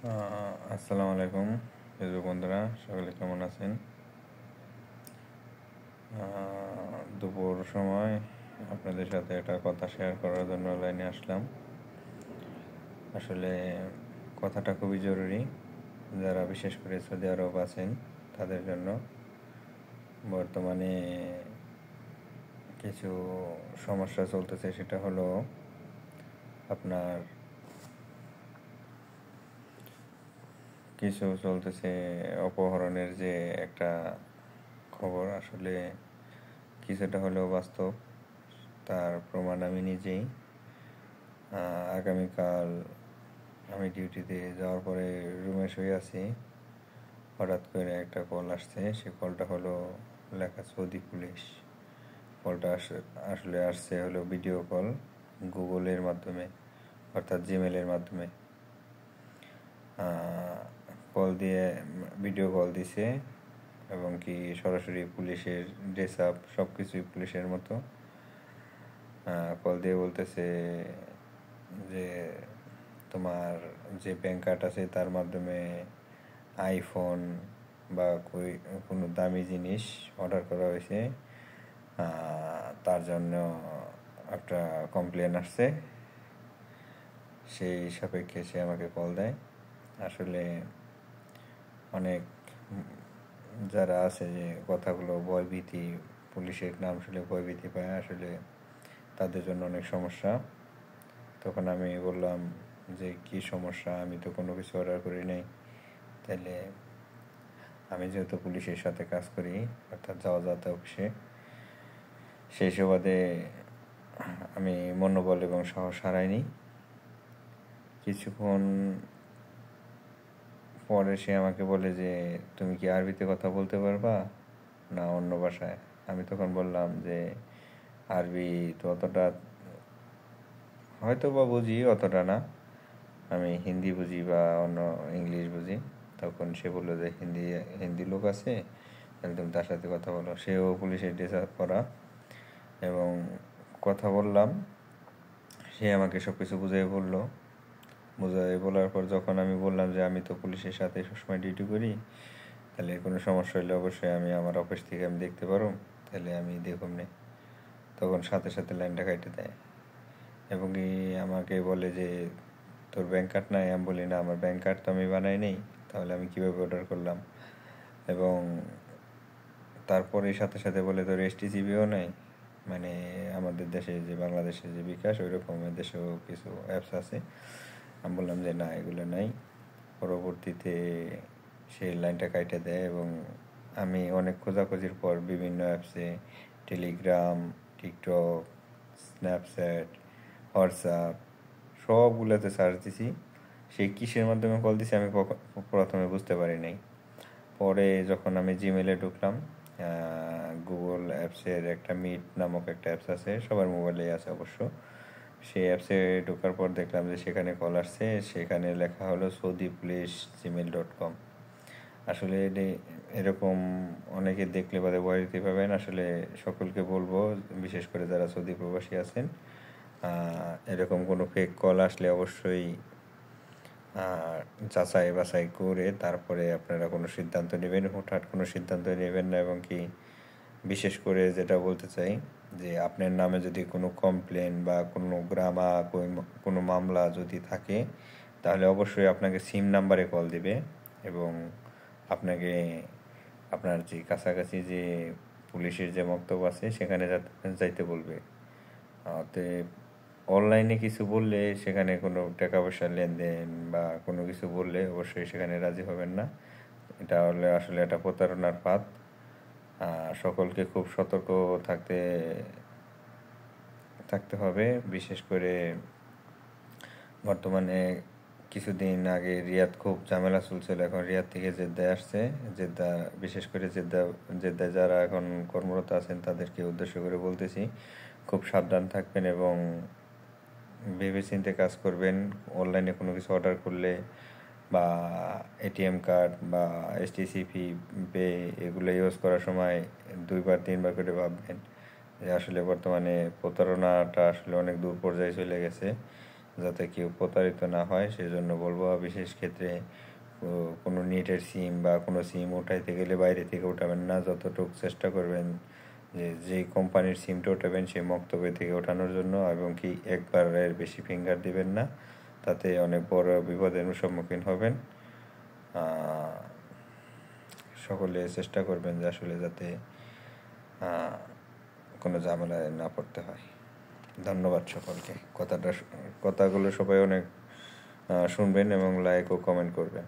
আসসালামু আলাইকুম ফেসবুক বন্ধুরা, সকলে কেমন আছেন? দুপুর সময় আপনাদের সাথে একটা কথা শেয়ার করার জন্য লাইনে আসলাম। আসলে কথাটা খুবই জরুরি, যারা বিশেষ করে সৌদি আরব আছেন তাদের জন্য। বর্তমানে কিছু সমস্যা চলতেছে, সেটা হলো আপনার কিছু চলতেছে অপহরণের যে একটা খবর, আসলে কিছুটা হলেও বাস্তব। তার প্রমাণ আমি নিজেই। আগামীকাল আমি ডিউটিতে যাওয়ার পরে রুমে শুয়ে আছি, হঠাৎ করে একটা কল আসছে। সে কলটা হলো লেখা সৌদি পুলিশ। কলটা আসলে আসছে হলো ভিডিও কল, গুগলের মাধ্যমে, অর্থাৎ জিমেলের মাধ্যমে কল দিয়ে ভিডিও কল দিছে, এবং কি সরাসরি পুলিশের ড্রেস আপ সব কিছুই পুলিশের মতো। কল দিয়ে বলতেছে যে তোমার যে ব্যাংক কার্ড আছে তার মাধ্যমে আইফোন বা কোনো দামি জিনিস অর্ডার করা হয়েছে, তার জন্য একটা কমপ্লেন আসছে। সেই সাপেক্ষে সে আমাকে কল দেয়। আসলে অনেক যারা আছে যে কথাগুলো ভয়ভীতি, পুলিশের নাম শুনলে ভয়ভীতি পায়, আসলে তাদের জন্য অনেক সমস্যা। তখন আমি বললাম যে কি সমস্যা, আমি তো কোনো কিছু অর্ডার করি নাই। তাহলে আমি যেহেতু পুলিশের সাথে কাজ করি, অর্থাৎ যাওয়াতে অফিসে, সেই সুবাদে আমি মনোবল এবং সাহস হারাইনি। কিছুক্ষণ পরে সে আমাকে বলে যে তুমি কি আরবিতে কথা বলতে পারবা না অন্য ভাষায়? আমি তখন বললাম যে আরবি তো অতটা হয়তো বা বুঝি, অতটা না, আমি হিন্দি বুঝি বা অন্য ইংলিশ বুঝি। তখন সে বললো যে হিন্দি লোক আছে, তাহলে তুমি তার সাথে কথা বলো। সেও পুলিশের ড্রেস আপ করা, এবং কথা বললাম। সে আমাকে সব কিছু বুঝিয়ে বলার পর যখন আমি বললাম যে আমি তো পুলিশের সাথে সবসময় ডিউটি করি, তাহলে কোনো সমস্যা হলে অবশ্যই আমি আমার অফিস থেকে আমি দেখতে পারো, তাহলে আমি দেখুন নে। তখন সাথে সাথে লাইনটা কেটে দেয়, এবং কি আমাকে বলে যে তোর ব্যাংক কার্ড নাই? আমি বলি না, আমার ব্যাংক কার্ড তো আমি বানাই নেই, তাহলে আমি কীভাবে অর্ডার করলাম? এবং তারপরে সাথে সাথে বলে তোর এসটিসিবিও নাই, মানে আমাদের দেশে যে বাংলাদেশে যে বিকাশ, ওই রকম দেশেও কিছু অ্যাপস আছে। আমি বললাম যে না, এগুলো নাই। পরবর্তীতে সেই লাইনটা কাটে দেয়, এবং আমি অনেক খোঁজাখুঁজির পর বিভিন্ন অ্যাপসে, টেলিগ্রাম, টিকটক, স্ন্যাপচ্যাট, হোয়াটসঅ্যাপ, সবগুলোতে সার্চ দিছি। সেই কিসের মাধ্যমে কল দিছি আমি প্রথমে বুঝতে পারি নাই। পরে যখন আমি জিমেলে ঢুকলাম, গুগল অ্যাপসের একটা মিট নামক একটা অ্যাপস আছে, সবার মোবাইলেই আছে অবশ্য। সেই অ্যাপসে ঢোকার পর দেখলাম যে সেখানে কল আসছে, সেখানে লেখা হলো saudipolice@gmail.com। আসলে এরকম অনেকে দেখলে বাদে ভয় দিতে পারবেন। আসলে সকলকে বলবো, বিশেষ করে যারা সৌদি প্রবাসী আছেন, এরকম কোনো ফেক কল আসলে অবশ্যই যাচাই বাছাই করে তারপরে আপনারা কোনো সিদ্ধান্ত নেবেন। হুটহাট কোনো সিদ্ধান্ত নেবেন না। এবং কি বিশেষ করে যেটা বলতে চাই, যে আপনার নামে যদি কোনো কমপ্লেন বা কোনো মামলা যদি থাকে, তাহলে অবশ্যই আপনাকে সিম নাম্বারে কল দিবে, এবং আপনাকে আপনার যে কাছাকাছি যে পুলিশের যে বক্তব্য আছে সেখানে যাইতে বলবে। অতএব অনলাইনে কিছু বললে, সেখানে কোনো টাকা পয়সার লেনদেন বা কোনো কিছু বললে অবশ্যই সেখানে রাজি হবেন না। এটা হলে আসলে একটা প্রতারণার ফাঁদ। সকলকে খুব সতর্ক থাকতে হবে। বিশেষ করে বর্তমানে কিছুদিন আগে রিয়াদ খুব ঝামেলা চলছিল, এখন রিয়াদ থেকে জেদ্দায় আসছে। বিশেষ করে জেদ্দায় যারা এখন কর্মরত আছেন তাদেরকে উদ্দেশ্য করে বলতেছি, খুব সাবধান থাকবেন এবং ভেবেচিন্তে কাজ করবেন। অনলাইনে কোনো কিছু অর্ডার করলে বা এটিএম কার্ড বা এসটিসিপি পে এগুলো ইউজ করার সময় 2-3বার করে ভাববেন, যে আসলে বর্তমানে প্রতারণাটা আসলে অনেক দূর পর্যায়ে চলে গেছে। যাতে কেউ প্রতারিত না হয় সেজন্য বলবো। বিশেষ ক্ষেত্রে কোনো নেটের সিম বা কোনো সিম উঠাইতে গেলে বাইরে থেকে উঠাবেন না, যতটুকু চেষ্টা করবেন যে যেই কোম্পানির সিমটা উঠাবেন সেই মক্তব্য থেকে ওঠানোর জন্য, এবং কি একবারের বেশি ফিঙ্গার দিবেন না, তাতে অনেক বড় বিপদের সম্মুখীন হবেন। সকলে চেষ্টা করবেন যে আসলে যাতে কোনো ঝামেলায় না পড়তে হয়। ধন্যবাদ সকলকে। কথাগুলো সবাই অনেক শুনবেন এবং লাইক ও কমেন্ট করবেন।